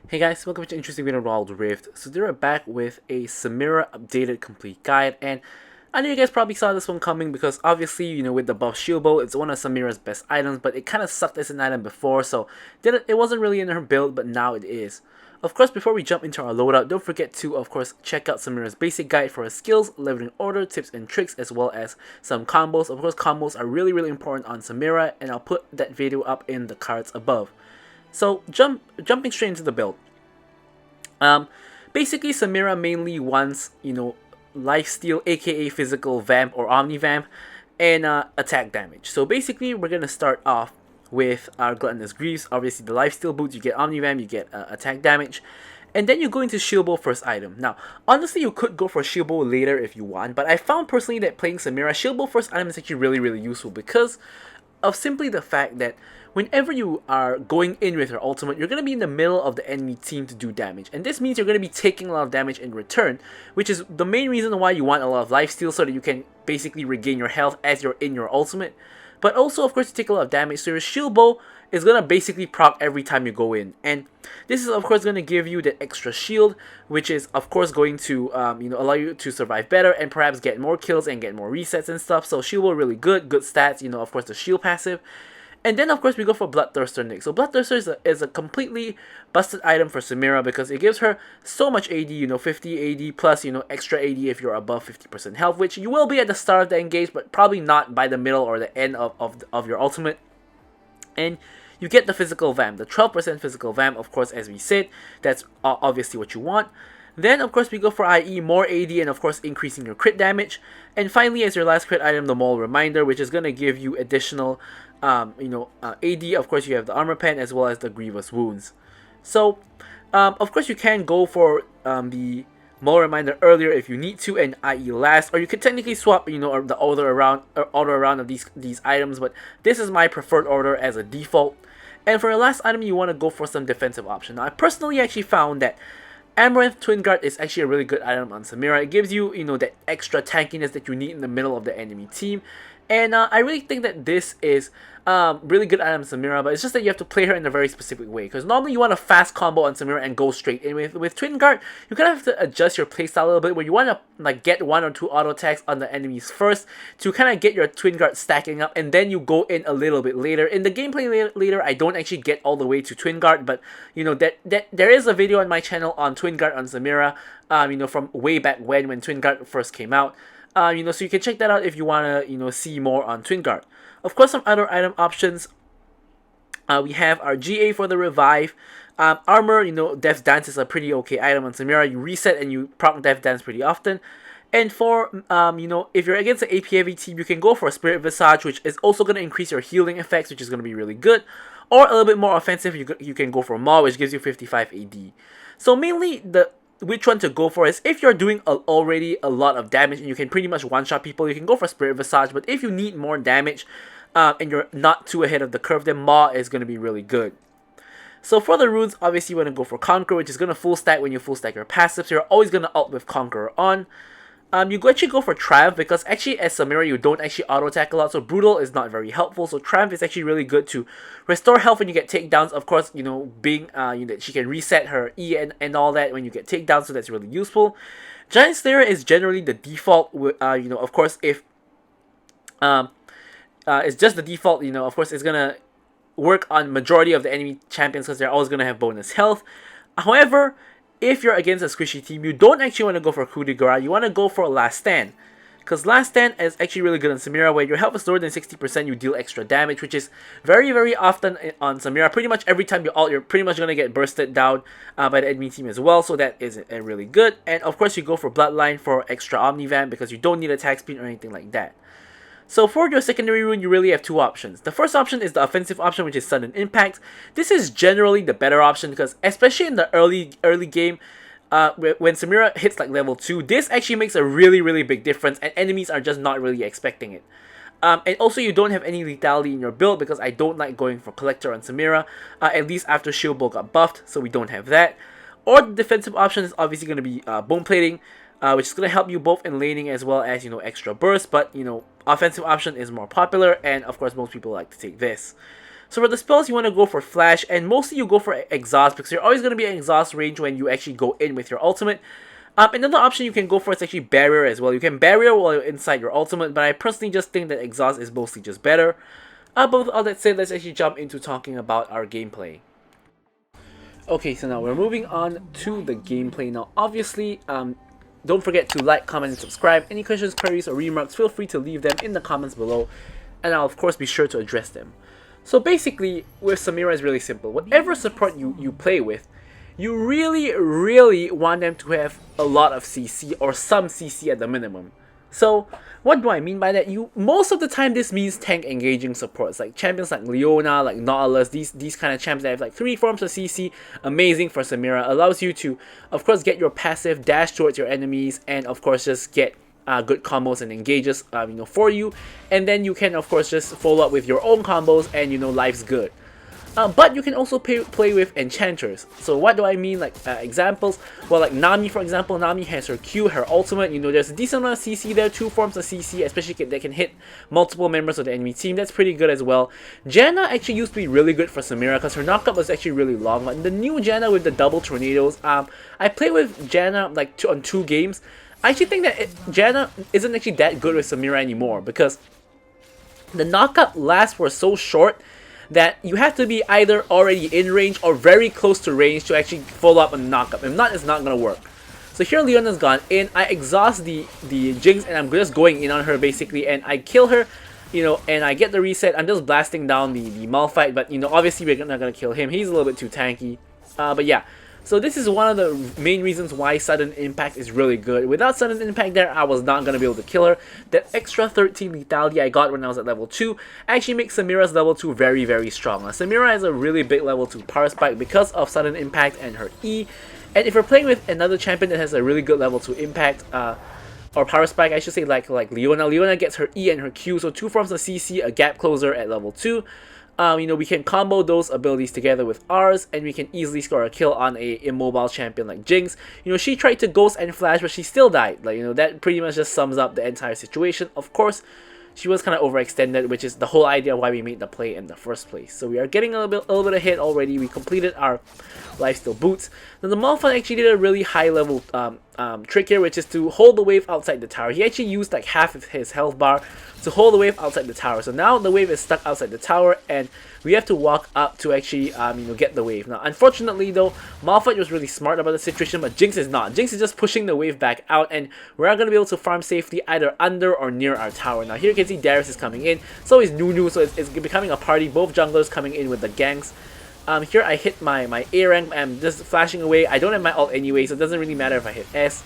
Hey guys, welcome to an interesting video on Wild Rift. So they're back with a Samira updated complete guide, and I know you guys probably saw this one coming because obviously, with the buff SHIELDBOW, it's one of Samira's best items, but it kind of sucked as an item before, so it wasn't really in her build, but now it is. Of course, before we jump into our loadout, don't forget to, of course, check out Samira's basic guide for her skills, leveling order, tips and tricks, as well as some combos. Of course, combos are really important on Samira, and I'll put that video up in the cards above. So jumping straight into the build. Basically Samira mainly wants, lifesteal, aka physical vamp or omni vamp, and attack damage. So basically we're gonna start off with our gluttonous greaves. Obviously the lifesteal boots, you get omni vamp, you get attack damage. And then you go into SHIELDBOW first item. Now, honestly, you could go for SHIELDBOW later if you want, but I found personally that playing Samira, SHIELDBOW first item is actually really useful because of simply the fact that whenever you are going in with your ultimate, you're going to be in the middle of the enemy team to do damage. And this means you're going to be taking a lot of damage in return, which is the main reason why you want a lot of lifesteal, so that you can basically regain your health as you're in your ultimate. But also, of course, you take a lot of damage, so your SHIELDBOW is going to basically proc every time you go in. And this is, of course, going to give you that extra shield, which is, of course, going to allow you to survive better and perhaps get more kills and get more resets and stuff. So SHIELDBOW really good stats, of course, the shield passive. And then, of course, we go for Bloodthirster Nick. So Bloodthirster is a completely busted item for Samira because it gives her so much AD, 50 AD plus, extra AD if you're above 50% health, which you will be at the start of the engage, but probably not by the middle or the end of your ultimate. And you get the physical vamp, the 12% physical vamp, of course, as we said. That's obviously what you want. Then, of course, we go for IE, more AD, and of course, increasing your crit damage. And finally, as your last crit item, the Mole Reminder, which is going to give you additional, AD. Of course, you have the Armor Pen as well as the Grievous Wounds. So, of course, you can go for the Mole Reminder earlier if you need to, and IE last, or you could technically swap, the order around of these items. But this is my preferred order as a default. And for your last item, you want to go for some defensive option. Now, I personally actually found that Amaranth Twin Guard is actually a really good item on Samira. It gives you, that extra tankiness that you need in the middle of the enemy team. And I really think that this is really good item on Samira, but it's just that you have to play her in a very specific way. Because normally you want a fast combo on Samira and go straight in. With Twin Guard, you kind of have to adjust your playstyle a little bit, where you want to get 1 or 2 auto attacks on the enemies first to kind of get your Twin Guard stacking up, and then you go in a little bit later. In the gameplay later, I don't actually get all the way to Twin Guard, but that there is a video on my channel on Twin Guard on Samira, from way back when Twin Guard first came out. So you can check that out if you want to, see more on Twin Guard. Of course, some other item options. We have our GA for the revive. Armor, Death's Dance is a pretty okay item on Samira. You reset and you proc Death Dance pretty often. And for, if you're against an AP heavy team, you can go for a Spirit Visage, which is also going to increase your healing effects, which is going to be really good. Or a little bit more offensive, you can go for Maw, which gives you 55 AD. So mainly, which one to go for is if you're doing already a lot of damage and you can pretty much one-shot people, you can go for Spirit Visage. But if you need more damage and you're not too ahead of the curve, then Maw is going to be really good. So for the runes, obviously you want to go for Conqueror, which is going to full stack when you full stack your passive. So you're always going to ult with Conqueror on. You actually go for Triumph because actually as Samira you don't actually auto attack a lot, so Brutal is not very helpful. So Triumph is actually really good to restore health when you get takedowns. Of course, being that she can reset her E and all that when you get takedowns, so that's really useful. Giant Slayer is generally the default. Of course, if it's just the default, of course it's gonna work on majority of the enemy champions because they're always gonna have bonus health. However, if you're against a squishy team, you don't actually want to go for Coup de Grace, you want to go for Last Stand. Because Last Stand is actually really good on Samira, where your health is lower than 60%, you deal extra damage, which is very often on Samira. Pretty much every time you ult, you're pretty much going to get bursted down by the enemy team as well, so that is really good. And of course, you go for Bloodline for extra Omnivamp because you don't need attack speed or anything like that. So for your secondary rune, you really have 2 options. The first option is the offensive option, which is Sudden Impact. This is generally the better option because especially in the early game, when Samira hits like level 2, this actually makes a really big difference and enemies are just not really expecting it. And also you don't have any lethality in your build because I don't like going for Collector on Samira, at least after SHIELDBOW got buffed, so we don't have that. Or the defensive option is obviously going to be Bone Plating, which is going to help you both in laning as well as, extra burst, but, offensive option is more popular, and of course most people like to take this. So for the spells, you want to go for Flash, and mostly you go for Exhaust, because you're always going to be at Exhaust range when you actually go in with your ultimate. Another option you can go for is actually Barrier as well. You can Barrier while you're inside your ultimate, but I personally just think that Exhaust is mostly just better. But with all that said, let's actually jump into talking about our gameplay. Okay, so now we're moving on to the gameplay. Now, obviously, don't forget to like, comment, and subscribe. Any questions, queries, or remarks, feel free to leave them in the comments below, and I'll of course be sure to address them. So basically, with Samira, it's really simple. Whatever support you play with, you really want them to have a lot of CC or some CC at the minimum. So what do I mean by that? Most of the time this means tank engaging supports, like champions like Leona, like Nautilus, these kind of champs that have like 3 forms of CC. Amazing for Samira. Allows you to of course get your passive, dash towards your enemies, and of course just get good combos and engages for you, and then you can of course just follow up with your own combos, and life's good. But you can also play with enchanters. So what do I mean? Like examples, well, like Nami, for example. Nami has her Q, her ultimate. There's a decent amount of CC there, 2 forms of CC, especially that can hit multiple members of the enemy team. That's pretty good as well. Janna actually used to be really good for Samira because her knockup was actually really long. But the new Janna with the double tornadoes, I played with Janna like on 2 games. I actually think that Janna isn't actually that good with Samira anymore, because the knockup lasts for so short that you have to be either already in range or very close to range to actually follow up on the knockup. If not, it's not gonna work. So here Leona's gone in. I exhaust the Jinx, and I'm just going in on her basically, and I kill her, and I get the reset. I'm just blasting down the Malphite, but obviously we're not gonna kill him. He's a little bit too tanky. But yeah. So this is one of the main reasons why Sudden Impact is really good. Without Sudden Impact there, I was not going to be able to kill her. That extra 13 lethality I got when I was at level 2 actually makes Samira's level 2 very strong. Now, Samira has a really big level 2 power spike because of Sudden Impact and her E. And if you're playing with another champion that has a really good level 2 impact, or power spike, I should say, like Leona. Leona gets her E and her Q, so 2 forms of CC, a gap closer at level 2. We can combo those abilities together with ours, and we can easily score a kill on a immobile champion like Jinx. She tried to ghost and flash, but she still died. That pretty much just sums up the entire situation. Of course, she was kind of overextended, which is the whole idea why we made the play in the first place. So we are getting a little bit of hit already. We completed our lifesteal boots. Now the Malphite actually did a really high level trick here, which is to hold the wave outside the tower. He actually used like half of his health bar to hold the wave outside the tower. So now the wave is stuck outside the tower, and we have to walk up to actually get the wave. Now unfortunately though, Malphite was really smart about the situation, but Jinx is not. Jinx is just pushing the wave back out, and we're not going to be able to farm safely either under or near our tower. Now here you can see Darius is coming in, so is Nunu, so it's becoming a party. Both junglers coming in with the ganks. Here I hit my A rank. I'm just flashing away. I don't have my ult anyway, so it doesn't really matter if I hit S.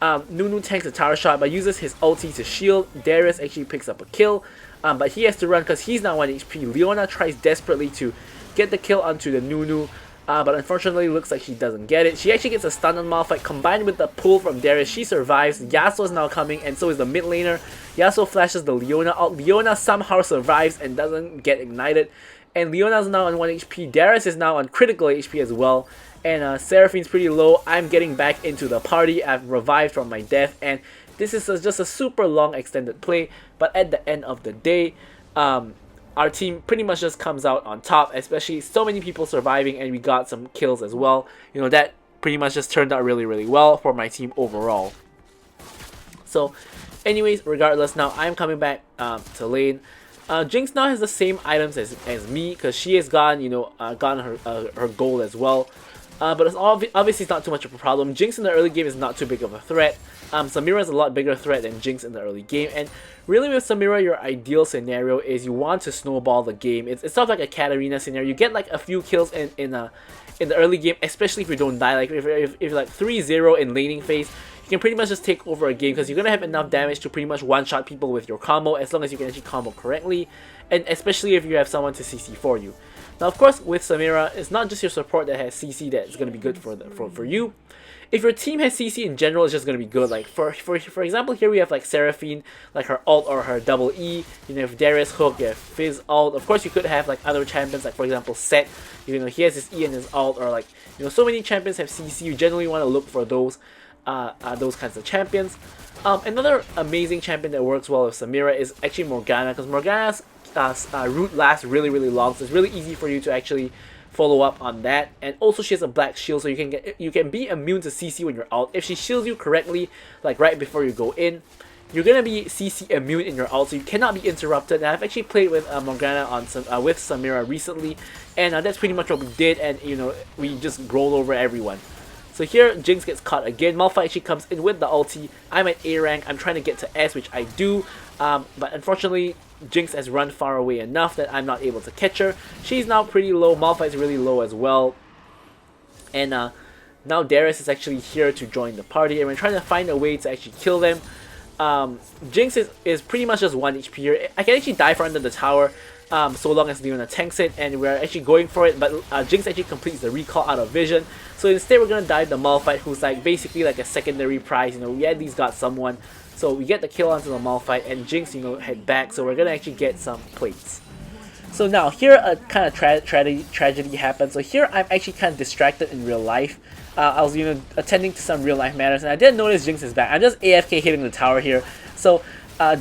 Nunu tanks a tower shot but uses his ulti to shield. Darius actually picks up a kill, but he has to run because he's now 1 HP. Leona tries desperately to get the kill onto the Nunu, but unfortunately looks like she doesn't get it. She actually gets a stun on Malphite combined with the pull from Darius. She survives. Yasuo is now coming, and so is the mid laner. Yasuo flashes the Leona out. Leona somehow survives and doesn't get ignited, and Leona's now on 1 HP. Darius is now on critical HP as well. And Seraphine's pretty low. I'm getting back into the party. I've revived from my death, and this is just a super long extended play. But at the end of the day, our team pretty much just comes out on top, especially so many people surviving, and we got some kills as well. That pretty much just turned out really well for my team overall. So anyways, regardless, now I'm coming back to lane. Jinx now has the same items as me, because she has gotten her gold as well. But it's obviously it's not too much of a problem. Jinx in the early game is not too big of a threat. Samira is a lot bigger threat than Jinx in the early game, and really with Samira, your ideal scenario is you want to snowball the game. It's sort of like a Katarina scenario. You get like a few kills in the early game, especially if you don't die. Like if you're like 3-0 in laning phase, you can pretty much just take over a game because you're gonna have enough damage to pretty much one-shot people with your combo, as long as you can actually combo correctly, and especially if you have someone to CC for you. Now, of course, with Samira, it's not just your support that has CC that's going to be good for you. If your team has CC in general, it's just going to be good. Like, for example, here we have, like, Seraphine, like, her ult or her double E. You have Darius hook, you have Fizz ult. Of course, you could have, like, other champions, like, for example, Set. He has his E and his ult, or, like, so many champions have CC. You generally want to look for those kinds of champions. Another amazing champion that works well with Samira is actually Morgana, because Morgana's root lasts really long, so it's really easy for you to actually follow up on that. And also she has a black shield, so you can be immune to CC when you're out. If she shields you correctly, like right before you go in, you're gonna be CC immune in your ult, so you cannot be interrupted. And I've actually played with Morgana on with Samira recently, and that's pretty much what we did. And you know, we just rolled over everyone. So here, Jinx gets caught again. Malphite actually comes in with the ulti. I'm at A rank. I'm trying to get to S, which I do. But unfortunately, Jinx has run far away enough that I'm not able to catch her. She's now pretty low. Malphite's really low as well. And now Darius is actually here to join the party. And we're trying to find a way to actually kill them. Jinx is pretty much just 1 HP here. I can actually dive her under the tower. So long as Leona tanks it, and we're actually going for it, but Jinx actually completes the recall out of vision. So instead we're gonna dive the Malphite, who's like basically like a secondary prize. You know, we at least got someone, so we get the kill onto the Malphite, and Jinx, you know, head back. So we're gonna actually get some plates. So now here a kind of tragedy happens. So here I'm actually kind of distracted in real life. I was, you know, attending to some real life matters, and I didn't notice Jinx is back. I'm just AFK hitting the tower here. So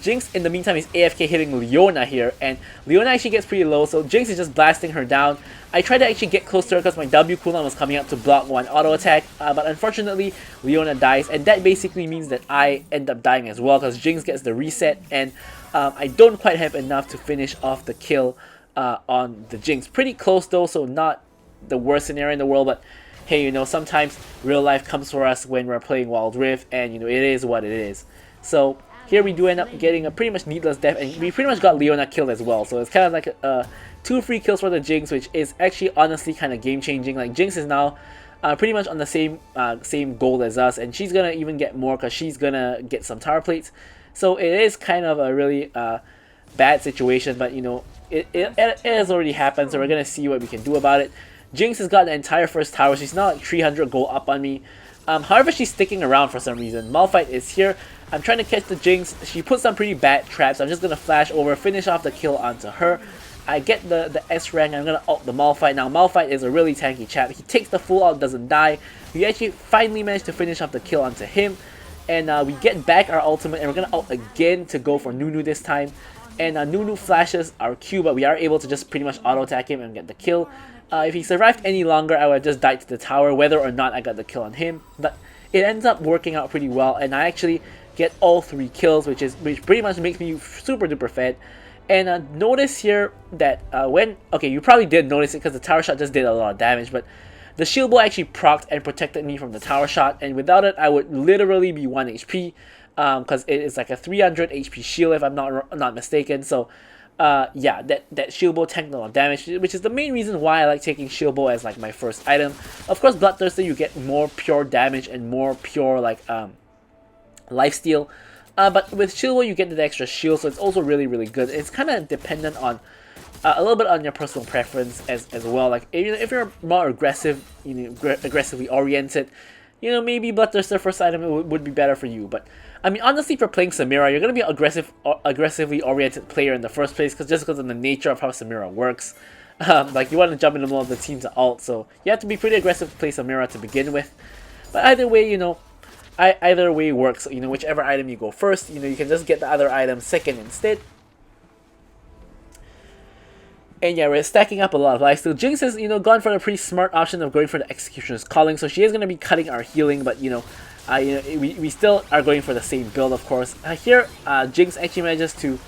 Jinx in the meantime is AFK hitting Leona here, and Leona actually gets pretty low, so Jinx is just blasting her down. I tried to actually get close to her because my W cooldown was coming up to block one auto attack, but unfortunately Leona dies, and that basically means that I end up dying as well because Jinx gets the reset, and I don't quite have enough to finish off the kill on the Jinx. Pretty close though, so not the worst scenario in the world, but hey, you know, sometimes real life comes for us when we're playing Wild Rift, and you know, it is what it is. So here we do end up getting a pretty much needless death, and we pretty much got Leona killed as well. So it's kind of like 2 free kills for the Jinx, which is actually honestly kind of game changing. Like Jinx is now pretty much on the same goal as us, and she's gonna even get more because she's gonna get some tower plates. So it is kind of a really bad situation, but you know, it has already happened, so we're gonna see what we can do about it. Jinx has got the entire first tower. She's now like 300 gold up on me. However, she's sticking around for some reason. Malphite is here. I'm trying to catch the Jinx. She puts some pretty bad traps. I'm just going to flash over, finish off the kill onto her. I get the S rank. I'm going to ult the Malphite. Now, Malphite is a really tanky chap. He takes the full ult, doesn't die. We actually finally managed to finish off the kill onto him. And we get back our ultimate, and we're going to ult again to go for Nunu this time. And Nunu flashes our Q, but we are able to just pretty much auto attack him and get the kill. If he survived any longer, I would have just died to the tower, whether or not I got the kill on him. But it ends up working out pretty well, and I actually get all 3 kills, which pretty much makes me super duper fed. And notice here that okay, you probably did notice it because the tower shot just did a lot of damage, but the shield bow actually procced and protected me from the tower shot, and without it I would literally be 1 HP, because it is like a 300 HP shield if I'm not mistaken. So yeah, that shield bow tanked a lot of damage, which is the main reason why I like taking shield bow as like my first item. Of course, Bloodthirster, you get more pure damage and more pure like lifesteal, but with shield bow you get the extra shield, so it's also really good. It's kind of dependent on a little bit on your personal preference as well. Like if you're more aggressive, you know, aggressively oriented, you know, maybe Bloodthirster first item would be better for you. But I mean, honestly, if you're playing Samira, you're gonna be an aggressively oriented player in the first place, just because of the nature of how Samira works. Like you want to jump in the middle of the team to ult, so you have to be pretty aggressive to play Samira to begin with. But either way, you know, either way works. You know, whichever item you go first, you know, you can just get the other item second instead. And yeah, we're stacking up a lot of lifesteal. Jinx has, you know, gone for a pretty smart option of going for the Executioner's Calling, so she is going to be cutting our healing, but you know, we still are going for the same build, of course. Here, Jinx actually manages to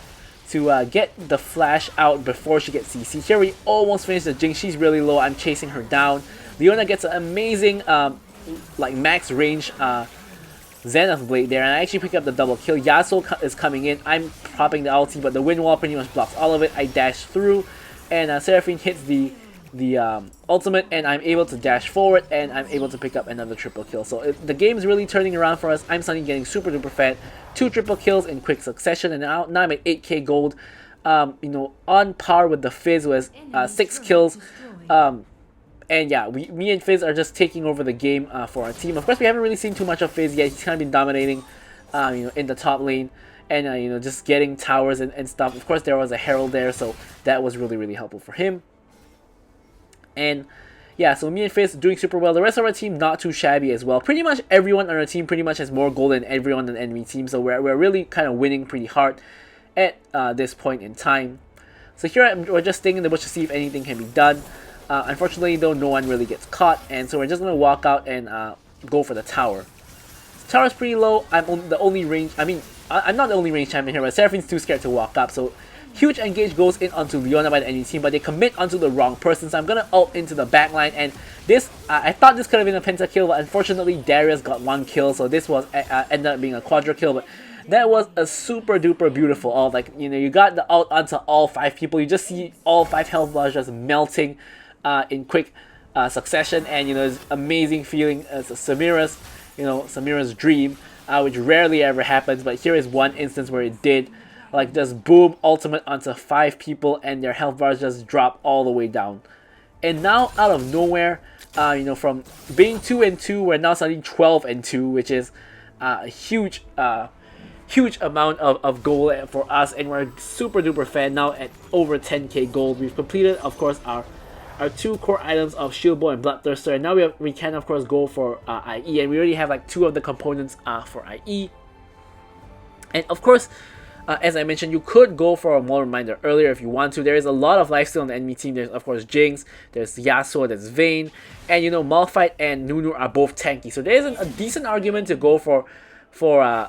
get the flash out before she gets CC. Here we almost finished the Jinx. She's really low. I'm chasing her down. Leona gets an amazing like max range Zenith Blade there, and I actually pick up the double kill. Yasuo is coming in. I'm propping the ulti, but the wind wall pretty much blocks all of it. I dash through, and Seraphine hits the ultimate, and I'm able to dash forward, and I'm able to pick up another triple kill. So the game's really turning around for us. I'm suddenly getting super duper fed. 2 triple kills in quick succession, and now I'm at 8k gold. You know, on par with the Fizz was 6 kills. And yeah, me and Fizz are just taking over the game for our team. Of course, we haven't really seen too much of Fizz yet. He's kind of been dominating, you know, in the top lane, and you know, just getting towers and stuff. Of course, there was a Herald there, so that was really helpful for him. And yeah, so me and Fizz doing super well. The rest of our team not too shabby as well. Pretty much everyone on our team pretty much has more gold than everyone on the enemy team, so we're really kind of winning pretty hard at this point in time. So here we're just staying in the bush to see if anything can be done. Unfortunately though, no one really gets caught, and so we're just gonna walk out and go for the tower. The tower's pretty low. I'm the only range. I'm not the only range champion here, but Seraphine's too scared to walk up. So huge engage goes in onto Leona by the enemy team, but they commit onto the wrong person. So I'm gonna ult into the backline, and this I thought this could have been a pentakill, but unfortunately Darius got 1 kill, so this was ended up being a quadra kill. But that was a super duper beautiful ult. Like, you know, you got the ult onto all 5 people. You just see all 5 health bars just melting in quick succession, and you know, it's amazing feeling. As Samira's dream, which rarely ever happens, but here is one instance where it did. Like, just boom, ultimate onto 5 people, and their health bars just drop all the way down. And now, out of nowhere, you know, from being 2-2, we're now suddenly 12-2, which is a huge amount of gold for us, and we're super duper fan now at over 10k gold. We've completed, of course, our 2 core items of SHIELDBOW and Bloodthirster, and now we can of course go for IE, and we already have like 2 of the components for IE. And of course, as I mentioned, you could go for a Maul Reminder earlier if you want to. There is a lot of lifesteal on the enemy team. There's of course Jinx, there's Yasuo, there's Vayne, and you know, Malphite and Nunu are both tanky, so there isn't a decent argument to go for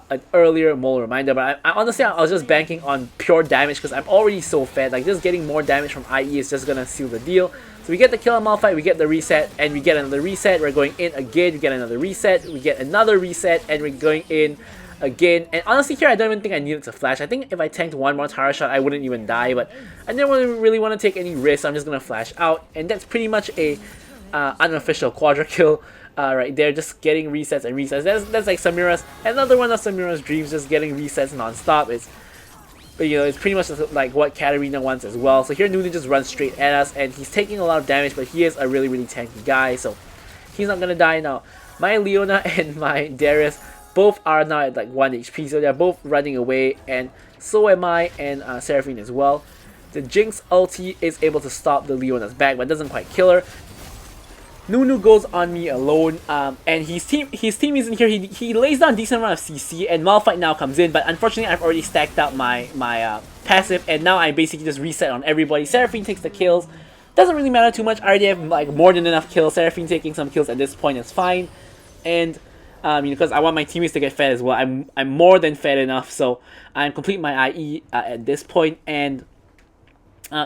an earlier Maul Reminder. But I honestly, I was just banking on pure damage because I'm already so fed. Like, just getting more damage from IE is just gonna seal the deal. So we get the kill on Malphite, we get the reset, and we get another reset. We're going in again, we get another reset, we get another reset, and we're going in again. And honestly here, I don't even think I needed to flash. I think if I tanked 1 more Tara shot, I wouldn't even die, but I didn't really want to take any risks, so I'm just gonna flash out. And that's pretty much a unofficial quadra kill right there, just getting resets and resets. That's like another one of Samira's dreams, just getting resets non-stop. But you know, it's pretty much like what Katarina wants as well. So here Nunu just runs straight at us, and he's taking a lot of damage, but he is a really tanky guy, so he's not gonna die now. My Leona and my Darius both are now at like 1 HP, so they're both running away, and so am I, and Seraphine as well. The Jinx ulti is able to stop the Leona's back, but doesn't quite kill her. Nunu goes on me alone, and his team isn't here. He lays down a decent amount of CC, and Malphite now comes in, but unfortunately I've already stacked up my passive, and now I basically just reset on everybody. Seraphine takes the kills. Doesn't really matter too much. I already have like more than enough kills. Seraphine taking some kills at this point is fine, and you know, because I want my teammates to get fed as well. I'm more than fed enough, so I'm complete my IE at this point, and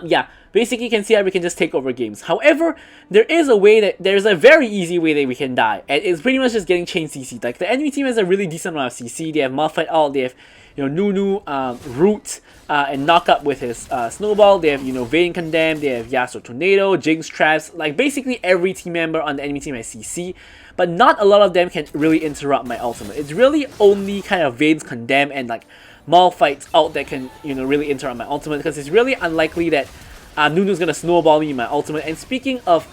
yeah, basically you can see how we can just take over games. However, there's a very easy way that we can die, and it's pretty much just getting chain CC. Like, the enemy team has a really decent amount of CC. They have Malphite ult, they have, you know, Nunu, Root, and knock up with his snowball. They have, you know, Vayne Condemn, they have Yasuo Tornado, Jinx Traps. Like, basically every team member on the enemy team has CC, but not a lot of them can really interrupt my ultimate. It's really only kind of Vayne's Condemn and like Malphite's ult that can, you know, really interrupt my ultimate, because it's really unlikely that Nunu's gonna snowball me in my ultimate. And speaking of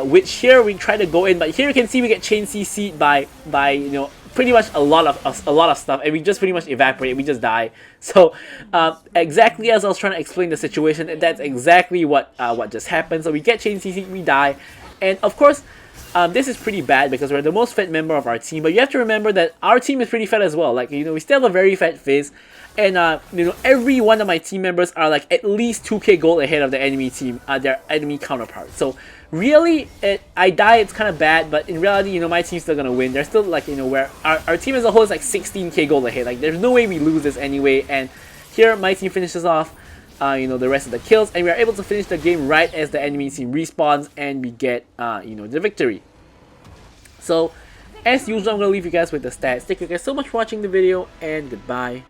which, here we try to go in, but here you can see we get chain CC'd by you know, pretty much a lot of stuff, and we just pretty much evaporate. We just die. So exactly as I was trying to explain the situation, that's exactly what just happened. So we get chain CC'd, we die, and of course this is pretty bad because we're the most fed member of our team, but you have to remember that our team is pretty fed as well. Like, you know, we still have a very fed Fizz, and you know, every one of my team members are like at least 2k gold ahead of the enemy team, their enemy counterparts. So really, I die, it's kind of bad, but in reality, you know, my team's still gonna win. They're still like, you know, where our team as a whole is like 16k gold ahead. Like, there's no way we lose this anyway, and here my team finishes off you know, the rest of the kills, and we are able to finish the game right as the enemy team respawns, and we get you know, the victory. So as usual, I'm gonna leave you guys with the stats. Thank you guys so much for watching the video, and goodbye.